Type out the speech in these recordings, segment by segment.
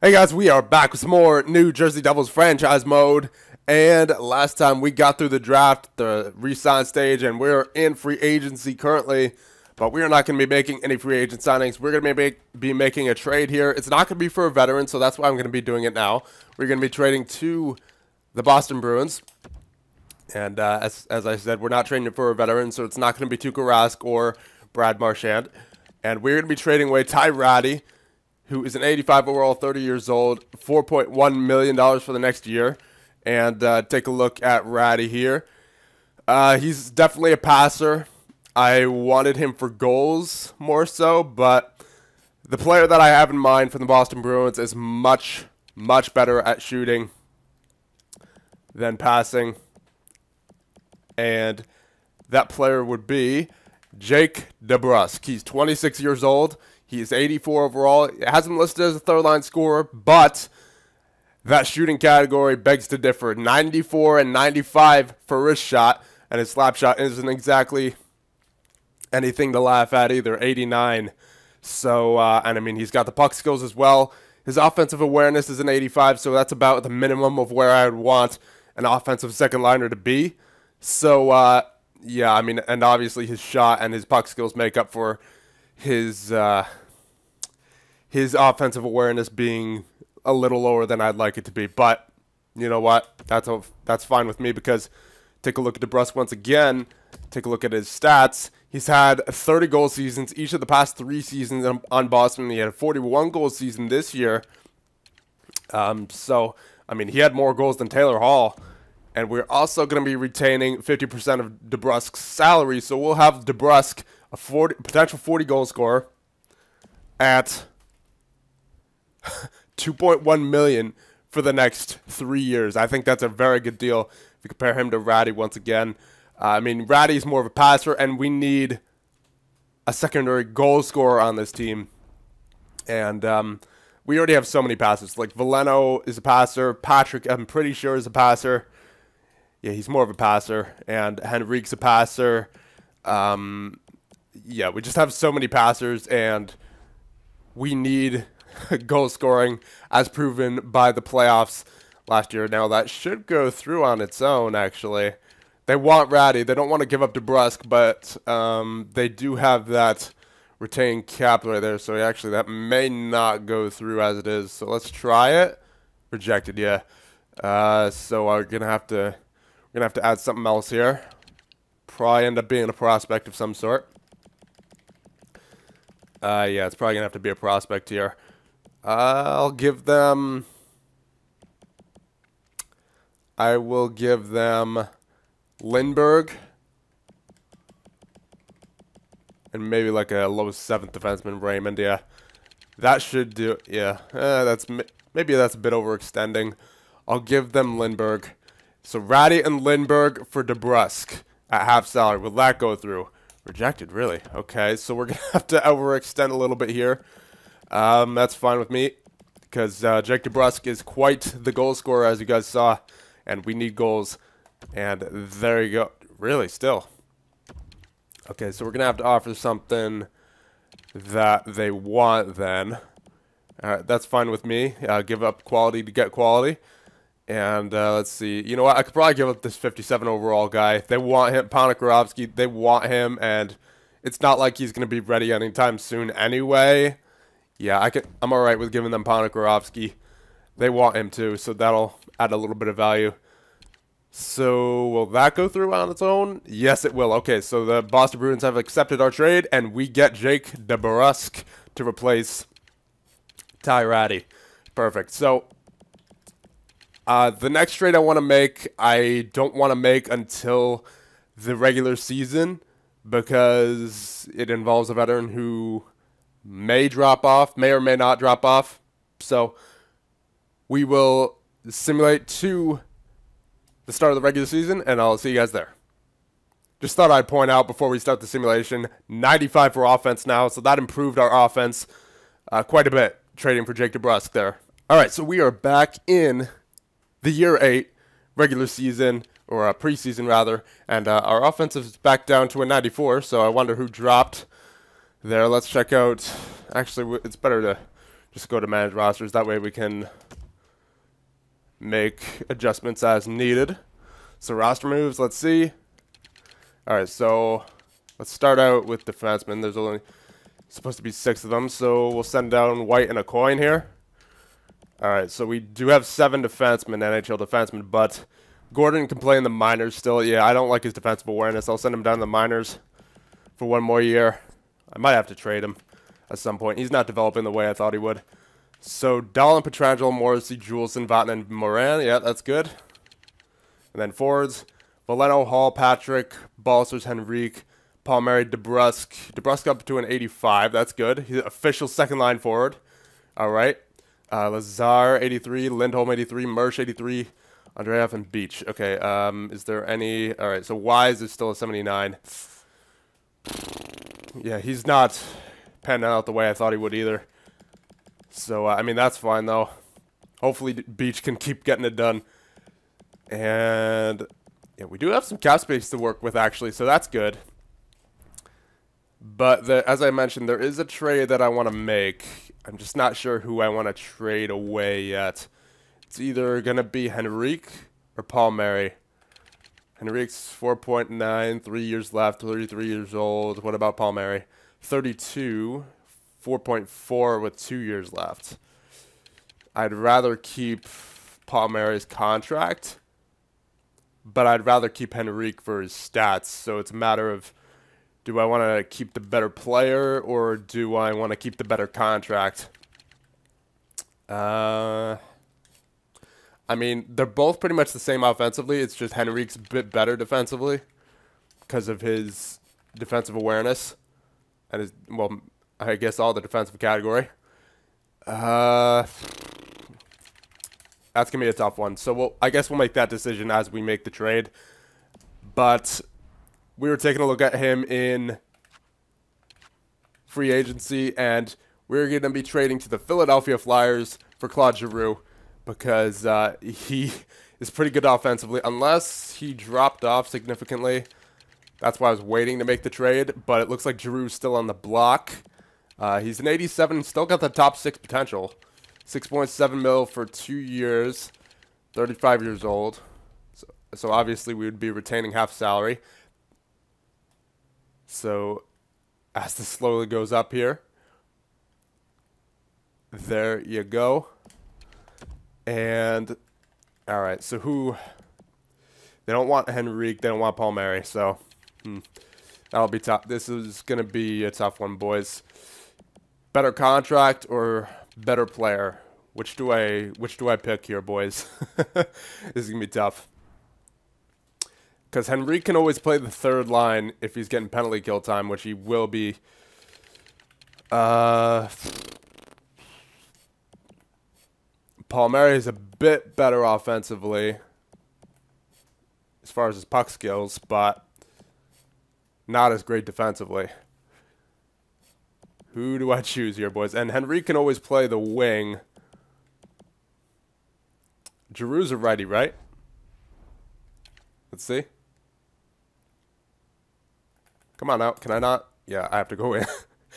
Hey guys, we are back with some more New Jersey Devils franchise mode. And last time we got through the draft, the re-sign stage, and we're in free agency currently. But we are not going to be making any free agent signings. We're going to be making a trade here. It's not going to be for a veteran, so that's why I'm going to be doing it now. We're going to be trading to the Boston Bruins. And as I said, we're not trading for a veteran, so it's not going to be Tuukka Rask or Brad Marchand. And we're going to be trading away Ty Rattie, who is an 85 overall, 30 years old, $4.1 million for the next year. And take a look at Rattie here. He's definitely a passer. I wanted him for goals more so, but the player that I have in mind for the Boston Bruins is much, much better at shooting than passing. And that player would be Jake DeBrusk. He's 26 years old. He's 84 overall. It has him listed as a third-line scorer, but that shooting category begs to differ. 94 and 95 for his shot, and his slap shot isn't exactly anything to laugh at either, 89. So, and I mean, he's got the puck skills as well. His offensive awareness is an 85, so that's about the minimum of where I would want an offensive second liner to be. So, yeah, I mean, and obviously his shot and his puck skills make up for his offensive awareness being a little lower than I'd like it to be. But you know what? That's fine with me, because take a look at DeBrusk once again. Take a look at his stats. He's had 30 goal seasons each of the past 3 seasons on Boston. He had a 41 goal season this year. So, I mean, he had more goals than Taylor Hall. And we're also going to be retaining 50% of DeBrusk's salary. So we'll have DeBrusk, a potential 40 goal scorer, at $2.1 million for the next 3 years. I think that's a very good deal if you compare him to Rattie once again. I mean, Rattie's more of a passer, and we need a secondary goal scorer on this team. And we already have so many passers. Like, Veleno is a passer. Patrick, I'm pretty sure, is a passer. Yeah, he's more of a passer. And Henrique's a passer. Yeah, we just have so many passers, and we need goal scoring, as proven by the playoffs last year. Now, that should go through on its own, actually. They want Rattie. They don't want to give up DeBrusk, but they do have that retained cap right there. So, actually, that may not go through as it is. So, let's try it. Rejected, yeah. So, we're going to have to add something else here. Probably end up being a prospect of some sort. Yeah, it's probably going to have to be a prospect here. I will give them Lindbergh. And maybe like a low 7th defenseman, Raymond, yeah. That should do, yeah. Maybe that's a bit overextending. I'll give them Lindbergh. So Rattie and Lindbergh for DeBrusk at half salary. Will that go through? Rejected, really? Okay, so we're going to have to overextend a little bit here. That's fine with me, because Jake DeBrusk is quite the goal scorer, as you guys saw, and we need goals. And there you go. Really, still. Okay, so we're going to have to offer something that they want then. Alright, that's fine with me. Give up quality to get quality. And let's see. You know what? I could probably give up this 57 overall guy. They want him. Ponikarovsky, they want him, and it's not like he's going to be ready anytime soon anyway. Yeah, I'm all right with giving them Ponikarovsky. They want him too, so that'll add a little bit of value. So will that go through on its own? Yes, it will. Okay, so the Boston Bruins have accepted our trade, and we get Jake DeBrusk to replace Ty Rattie. Perfect. So the next trade I want to make, I don't want to make until the regular season, because it involves a veteran who may drop off, may or may not drop off. So we will simulate to the start of the regular season, and I'll see you guys there. Just thought I'd point out before we start the simulation, 95 for offense now, so that improved our offense quite a bit, trading for Jake DeBrusk there. All right, so we are back in the year 8 regular season, or preseason rather, and our offense is back down to a 94, so I wonder who dropped there. Let's check out, actually it's better to Just go to manage rosters. That way we can make adjustments as needed. So roster moves, let's see. All right, so let's start out with defensemen. There's only supposed to be 6 of them, so we'll send down White and a coin here. All right, so we do have 7 defensemen, NHL defensemen, but Gordon can play in the minors still. Yeah, I don't like his defensive awareness. I'll send him down to the minors for 1 more year. I might have to trade him at some point. He's not developing the way I thought he would. So Dahlin, Pietrangelo, Morrissey, Juleson, Vatanen, and Moran. Yeah, that's good. And then forwards, Valeno, Hall, Patrick, Balsers, Henrique, Palmieri, DeBrusque. DeBrusque up to an 85. That's good. He's an official second-line forward. All right. Lazar, 83. Lindholm, 83. Mersch, 83. Andreev, and Beach. Okay. Is there any... All right. So Wise is still a 79. Yeah, he's not panning out the way I thought he would either. So, I mean, that's fine, though. Hopefully Beach can keep getting it done. And yeah, we do have some cap space to work with, actually, so that's good. But as I mentioned, there is a trade that I want to make. I'm just not sure who I want to trade away yet. It's either going to be Henrique or Palmieri. Henrique's 4.9, 3 years left, 33 years old. What about Palmieri? 32, 4.4 with 2 years left. I'd rather keep Palmieri's contract, but I'd rather keep Henrique for his stats. So it's a matter of, do I want to keep the better player or do I want to keep the better contract? I mean, they're both pretty much the same offensively. It's just Henrique's a bit better defensively because of his defensive awareness and his, well, I guess all the defensive category. That's going to be a tough one. So I guess we'll make that decision as we make the trade. But we were taking a look at him in free agency, and we're going to be trading to the Philadelphia Flyers for Claude Giroux because he is pretty good offensively, unless he dropped off significantly. That's why I was waiting to make the trade, but it looks like Giroux's still on the block. He's an 87, still got the top 6 potential. 6.7 mil for 2 years, 35 years old. So obviously we would be retaining half salary. So as this slowly goes up here, there you go. And all right, so they don't want Henrique, they don't want Palmieri, so that'll be tough. This is gonna be a tough one, boys. Better contract or better player? Which do I pick here, boys? This is gonna be tough. Because Henrique can always play the third line if he's getting penalty kill time, which he will be. Palmieri is a bit better offensively as far as his puck skills, but not as great defensively. Who do I choose here, boys? And Henrique can always play the wing. Giroux's a righty, right? Let's see. Come on out. Can I not? Yeah, I have to go in.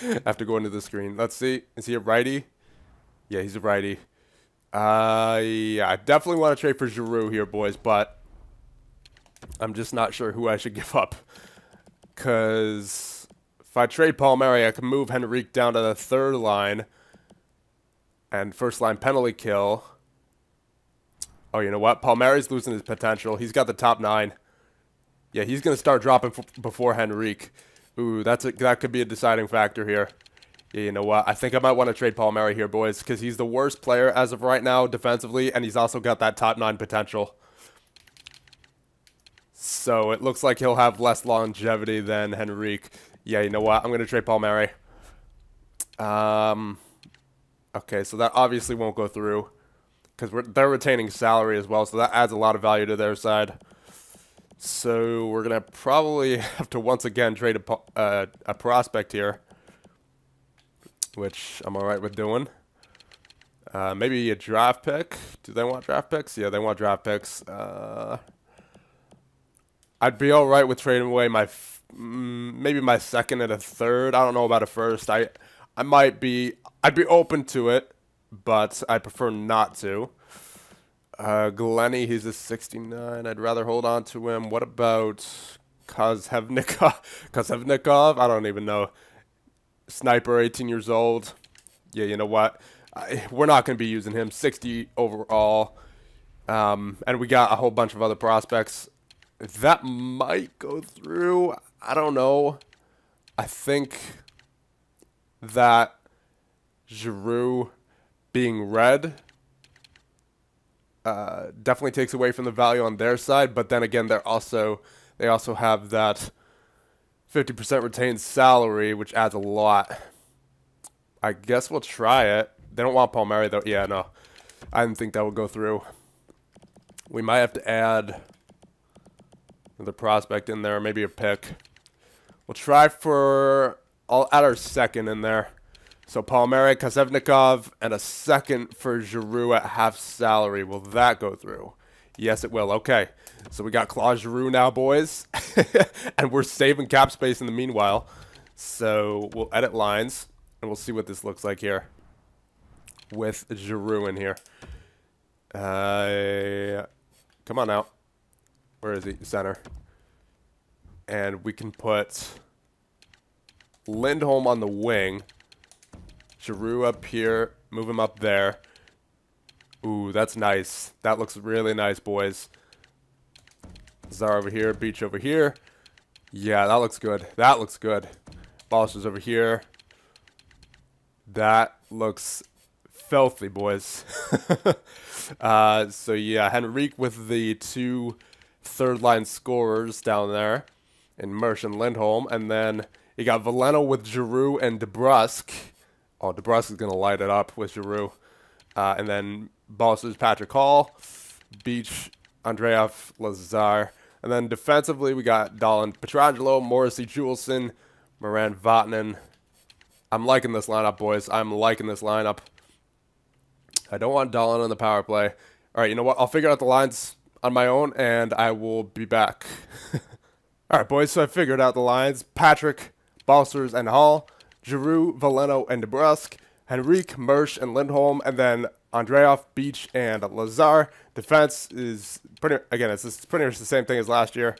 I have to go into the screen. Let's see. Is he a righty? Yeah, he's a righty. Yeah, I definitely want to trade for Giroux here, boys, but I'm just not sure who I should give up. Because if I trade Palmieri, I can move Henrique down to the third line and first line penalty kill. Oh, you know what? Palmieri's losing his potential. He's got the top 9. Yeah, he's going to start dropping before Henrique. Ooh, that could be a deciding factor here. Yeah, you know what? I think I might want to trade Palmieri here, boys, because he's the worst player as of right now defensively, and he's also got that top 9 potential. So it looks like he'll have less longevity than Henrique. Yeah, you know what? I'm going to trade Palmieri. Okay, so that obviously won't go through because they're retaining salary as well, so that adds a lot of value to their side. So we're going to probably have to once again trade a prospect here, which I'm all right with doing. Maybe a draft pick. Do they want draft picks? Yeah, they want draft picks. I'd be all right with trading away my maybe my second and a third. I don't know about a first. I'd be open to it. but I prefer not to. Glenny, he's a 69. I'd rather hold on to him. What about Kozhevnikov? Kozhevnikov? I don't even know. Sniper, 18 years old. Yeah, you know what? We're not going to be using him. 60 overall. And we got a whole bunch of other prospects. That might go through. I don't know. I think that Giroux being red definitely takes away from the value on their side. But then again, they also have that 50% retained salary, which adds a lot. I guess we'll try it. They don't want Palmieri, though. Yeah, no. I didn't think that would go through. We might have to add another prospect in there, maybe a pick. We'll try for... I'll add our second in there. So Palmieri, Kozhevnikov, and a second for Giroux at half salary. Will that go through? Yes, it will. Okay. So we got Claude Giroux now, boys. And we're saving cap space in the meanwhile. So we'll edit lines, and we'll see what this looks like here with Giroux in here. Come on now. Where is he? Center. And we can put Lindholm on the wing. Giroux up here. Move him up there. Ooh, that's nice. That looks really nice, boys. Zar over here. Beach over here. Yeah, that looks good. That looks good. Balster's over here. That looks filthy, boys. So, yeah, Henrique with the two third-line scorers down there in Mersch and Lindholm. And then you got Veleno with Giroux and DeBrusk. Oh, DeBrusk is going to light it up with Giroux. And then Balster's Patrick Hall, Beach, Andreev, Lazar. And then defensively, we got Dahlin, Pietrangelo, Morrissey, Juleson, Moran, Vatanen. I'm liking this lineup, boys. I'm liking this lineup. I don't want Dahlin on the power play. All right, you know what? I'll figure out the lines on my own, and I will be back. All right, boys, so I figured out the lines. Patrick, Balsters, and Hall. Giroux, Veleno, and DeBrusk. Henrique, Mersch, and Lindholm. And then Andreev, Beach, and Lazar. Defense is pretty, again, it's pretty much the same thing as last year.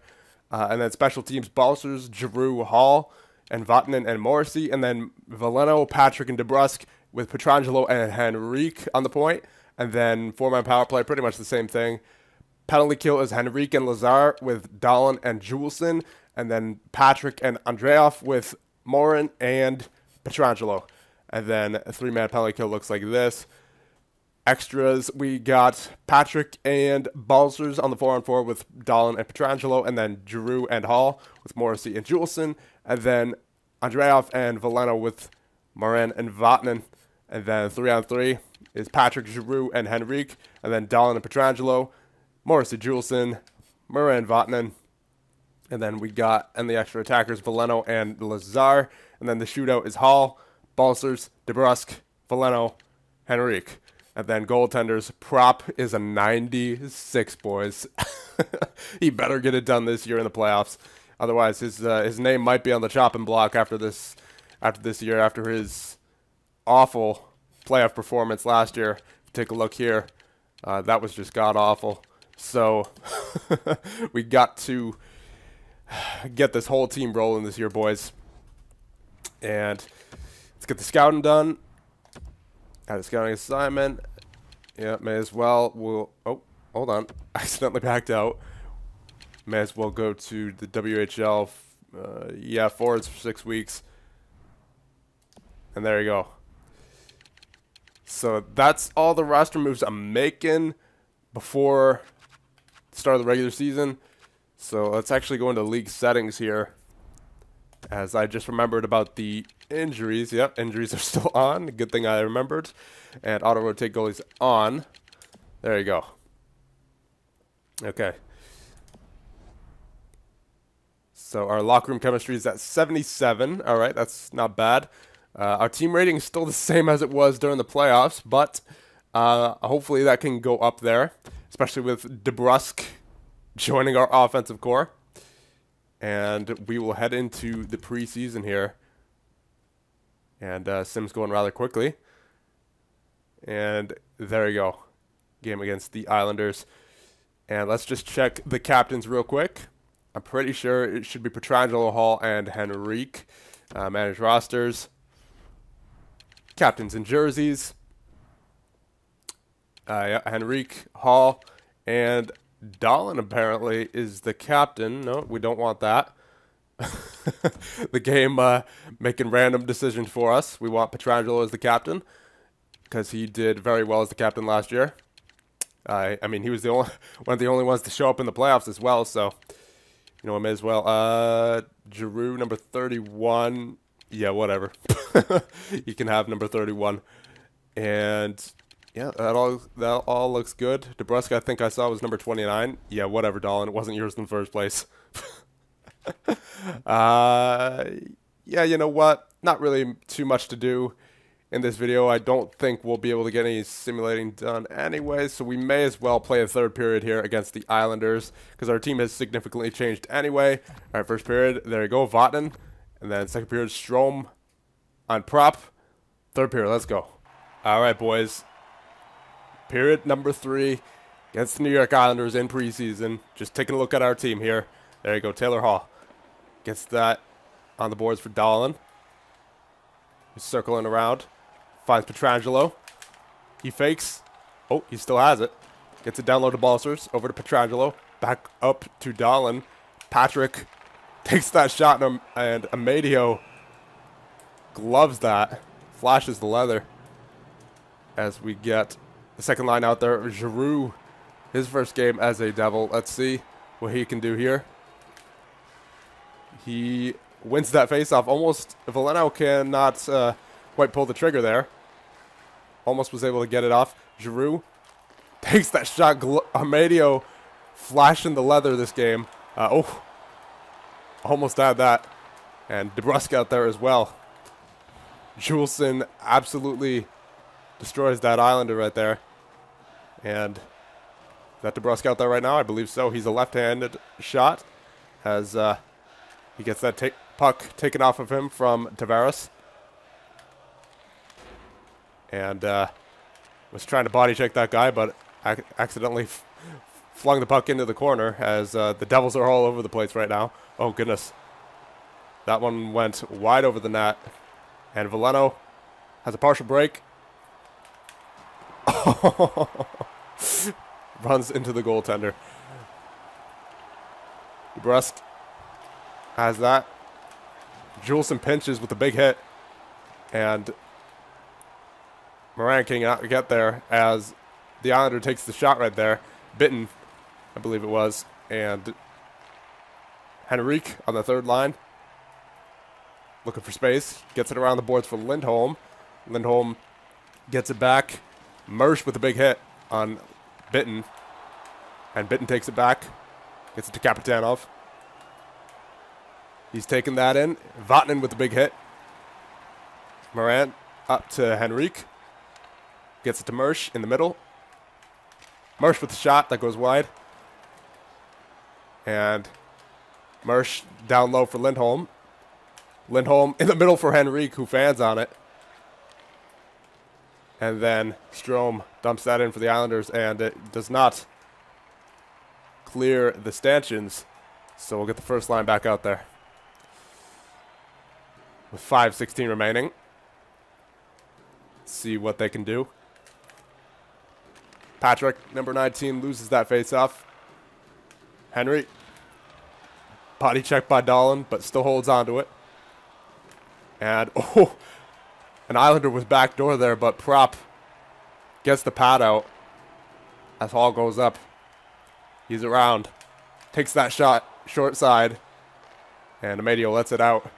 And then special teams, Balsters, Giroux, Hall, and Vatanen, and Morrissey. And then Veleno, Patrick, and DeBrusk with Pietrangelo and Henrique on the point. And then four-man power play, pretty much the same thing. Penalty kill is Henrique and Lazar with Dahlin and Juleson. And then Patrick and Andreev with Morin and Pietrangelo. And then a three-man penalty kill looks like this. Extras, we got Patrick and Balsers on the 4-on-4 with Dahlin and Pietrangelo. And then Giroux and Hall with Morrissey and Juleson. And then Andreev and Veleno with Morin and Vatanen. And then 3-on-3 is Patrick, Giroux, and Henrique. And then Dahlin and Pietrangelo. Morrissey, Juleson, Morin, Vatanen. And then we got, and the extra attackers, Veleno and Lazar. And then the shootout is Hall, Balsers, DeBrusk, Veleno, Henrique. And then goaltenders, prop is a 96, boys. He better get it done this year in the playoffs. Otherwise, his name might be on the chopping block after this year, after his awful playoff performance last year. Take a look here. That was just god-awful. So, we got to get this whole team rolling this year, boys. And let's get the scouting done. Got a scouting assignment. Yeah, may as well. Oh, hold on. Accidentally backed out. May as well go to the WHL. Yeah, forwards for 6 weeks. And there you go. So that's all the roster moves I'm making before the start of the regular season. So let's actually go into league settings here, as I just remembered about the injuries. Yep, injuries are still on. Good thing I remembered. And auto-rotate goalies on. There you go. Okay. So our locker room chemistry is at 77. All right, that's not bad. Our team rating is still the same as it was during the playoffs, but hopefully that can go up there, especially with DeBrusk joining our offensive core. And we will head into the preseason here. And Sim's going rather quickly. And there you go. Game against the Islanders. And let's just check the captains real quick. I'm pretty sure it should be Pietrangelo, Hall, and Henrique. Manage rosters. Captains and jerseys. Yeah, Henrique, Hall, and Dahlin apparently is the captain. No, we don't want that. The game making random decisions for us. We want Pietrangelo as the captain because he did very well as the captain last year. I mean, he was the only one of the only ones to show up in the playoffs as well. So, you know, I may as well. Giroux, number 31. Yeah, whatever. You can have number 31. And yeah, that all looks good. DeBrusque, I think I saw, was number 29. Yeah, whatever, Dahlin. It wasn't yours in the first place. Yeah, you know what? Not really too much to do in this video. I don't think we'll be able to get any simulating done anyway, so we may as well play a third period here against the Islanders because our team has significantly changed anyway. All right, first period, there you go, Vatanen. And then second period, Strome on prop. Third period, let's go. All right, boys. Period number 3 against the New York Islanders in preseason. Just taking a look at our team here. There you go, Taylor Hall. Gets that on the boards for Dahlin. He's circling around. Finds Pietrangelo. He fakes. Oh, he still has it. Gets it down low to Balsers. Over to Pietrangelo. Back up to Dahlin. Patrick takes that shot, and Amadio gloves that. Flashes the leather. As we get the second line out there. Giroux, his first game as a Devil. Let's see what he can do here. He wins that faceoff. Almost, Veleno cannot quite pull the trigger there. Almost was able to get it off. Giroux takes that shot. Amadio flashing the leather this game. Oh, almost had that. And DeBrusque out there as well. Juleson absolutely destroys that Islander right there. And is that DeBrusque out there right now? I believe so. He's a left-handed shot. As he gets that puck taken off of him from Tavares. And was trying to body check that guy, but accidentally flung the puck into the corner as the Devils are all over the place right now. Oh, goodness. That one went wide over the net. And Veleno has a partial break. Runs into the goaltender. DeBrusque has that. Juleson pinches with a big hit. And Moran cannot get there as the Islander takes the shot right there. Bitten, I believe it was. And Henrique on the third line. Looking for space. Gets it around the boards for Lindholm. Lindholm gets it back. Mersch with a big hit on Bitten. And Bitten takes it back. Gets it to Kapitanov. He's taking that in. Vatanen with a big hit. Morant up to Henrique. Gets it to Mersch in the middle. Mersch with the shot that goes wide. And Mersch down low for Lindholm. Lindholm in the middle for Henrique, who fans on it. And then Strome dumps that in for the Islanders, and it does not clear the stanchions. So we'll get the first line back out there. With 5:16 remaining. See what they can do. Patrick, number 19, loses that faceoff. Henry. Body check by Dahlin, but still holds on to it. And, oh, an Islander was backdoor there, but Prop gets the pad out as Hall goes up. He's around. Takes that shot, short side. And Amadio lets it out.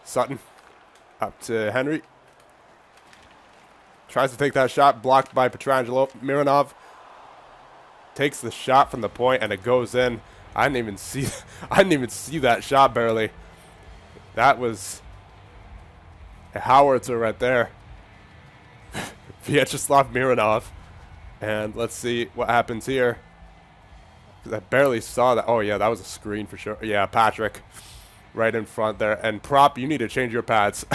Sutton up to Henry. Tries to take that shot, blocked by Pietrangelo. Mironov takes the shot from the point, and it goes in. I didn't even see that shot barely. That was a howitzer right there. Vyacheslav Mironov. And let's see what happens here. I barely saw that. Oh, yeah, that was a screen for sure. Yeah, Patrick right in front there. And Prop, you need to change your pads.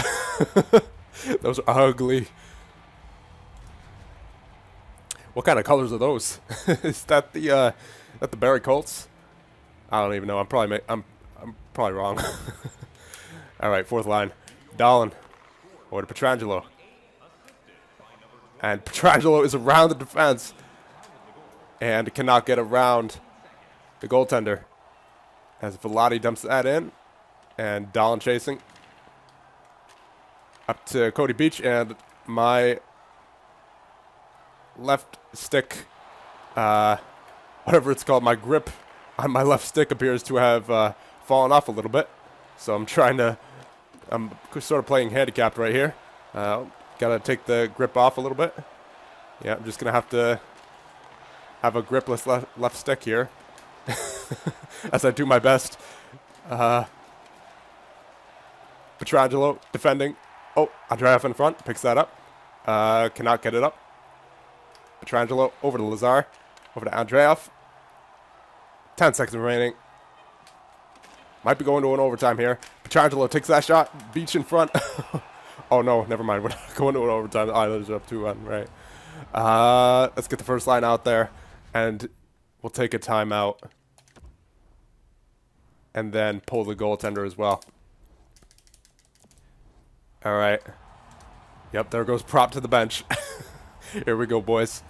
Those are ugly. What kind of colors are those? Is that the Barry Colts? I don't even know. I'm probably wrong. All right, fourth line. Dahlin over to Pietrangelo. And Pietrangelo is around the defense and cannot get around the goaltender. As Velati dumps that in, and Dahlin chasing up to Cody Beach, and my left stick, whatever it's called, my grip on my left stick appears to have fallen off a little bit. So I'm sort of playing handicapped right here. Gotta take the grip off a little bit. Yeah, I'm just gonna have to have a gripless left stick here as I do my best. Pietrangelo defending. Oh, Andreev in front, picks that up. Cannot get it up. Pietrangelo over to Lazar, over to Andreev. 10 seconds remaining. Might be going to an overtime here. Pietrangelo takes that shot. Beach in front. Oh no, never mind. We're not going to an overtime. The Islanders are up 2-1, right? Let's get the first line out there, and we'll take a timeout, and then pull the goaltender as well. All right. Yep, there goes Prop to the bench. Here we go, boys.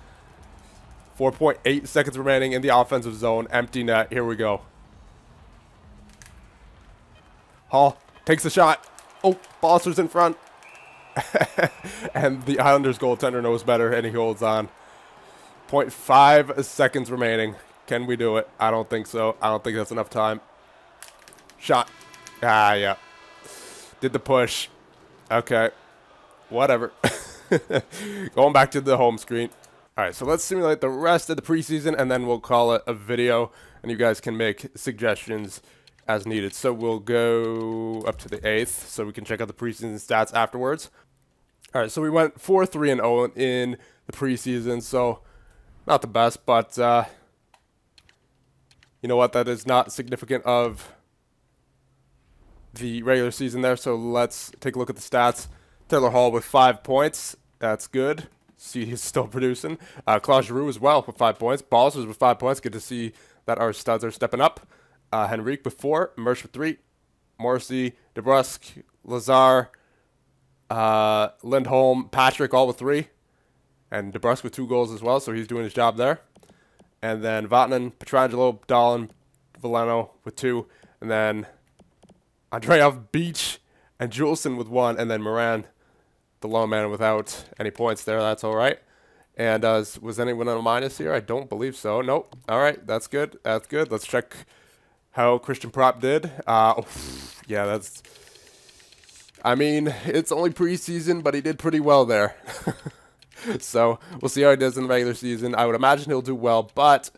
4.8 seconds remaining in the offensive zone. Empty net. Here we go. Hall takes the shot. Oh, Foster's in front. And the Islanders goaltender knows better, and he holds on. 0.5 seconds remaining. Can we do it? I don't think so. I don't think that's enough time. Shot. Ah, yeah. Did the push. Okay. Whatever. Going back to the home screen. All right, so let's simulate the rest of the preseason, and then we'll call it a video, and you guys can make suggestions as needed. So we'll go up to the 8th, so we can check out the preseason stats afterwards. All right, so we went 4-3-0 in the preseason, so not the best, but you know what? That is not significant of the regular season there. So let's take a look at the stats. Taylor Hall with 5 points. That's good. See, he's still producing. Claude Giroux as well with 5 points. Balsers with 5 points. Good to see that our studs are stepping up. Henrique with 4. Mersch with 3. Morrissey, DeBrusque, Lazar, Lindholm, Patrick all with 3. And DeBrusque with 2 goals as well, so he's doing his job there. And then Vatanen, Pietrangelo, Dahlin, Veleno with 2. And then Andreev, Beach, and Juleson with 1. And then Moran, the lone man, without any points there. That's all right. And was anyone on a minus here? I don't believe so. Nope. All right, that's good. That's good. Let's check how Christian Prop did. Yeah, that's... I mean, it's only preseason, but he did pretty well there. So we'll see how he does in the regular season. I would imagine he'll do well, but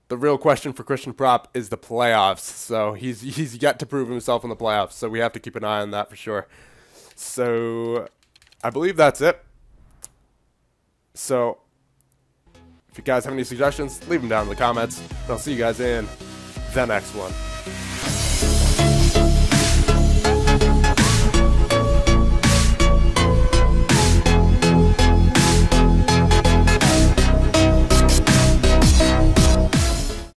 the real question for Christian Prop is the playoffs. So he's yet to prove himself in the playoffs, so we have to keep an eye on that for sure. So I believe that's it. So if you guys have any suggestions, leave them down in the comments. And I'll see you guys in the next one.